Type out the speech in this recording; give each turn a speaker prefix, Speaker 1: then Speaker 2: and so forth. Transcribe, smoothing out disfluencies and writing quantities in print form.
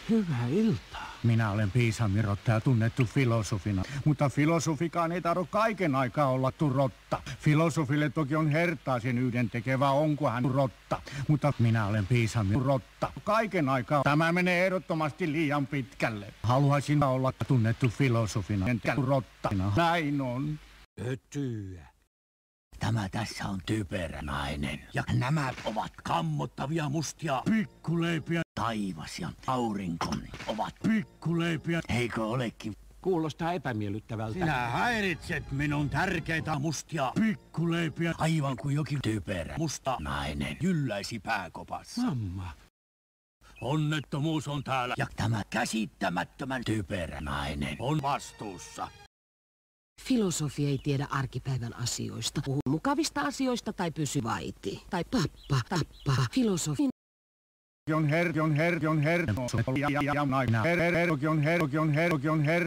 Speaker 1: Hyvää iltaa.
Speaker 2: Minä olen piisami Rotta ja tunnettu filosofina, mutta filosofikaan ei tarvitse kaiken aikaa olla rotta. Filosofille toki on hertaa sen yhdentekevää, onko hän rotta, mutta minä olen piisami Rotta. Kaiken aikaa tämä menee ehdottomasti liian pitkälle. Haluaisin olla tunnettu filosofina, enkä rottana. Näin on.
Speaker 1: Ötyä.
Speaker 2: Tämä tässä on typerä nainen.
Speaker 1: Ja nämä ovat kammottavia mustia
Speaker 2: Pikkuleipiä. Taivas ja aurinko ovat pikkuleipiä. Eikö olekin?
Speaker 1: Kuulostaa epämiellyttävältä.
Speaker 2: Sinä häiritset minun tärkeitä mustia pikkuleipiä. Aivan kuin jokin typerä musta nainen jylläisi pääkopassa.
Speaker 1: Mamma.
Speaker 2: Onnettomuus on täällä. Ja tämä käsittämättömän typerä nainen on vastuussa.
Speaker 3: Filosofi ei tiedä arkipäivän asioista. Puhu mukavista asioista tai pysy vaiti. Tai tappa. Filosofi
Speaker 2: On her. Ja naina. On her.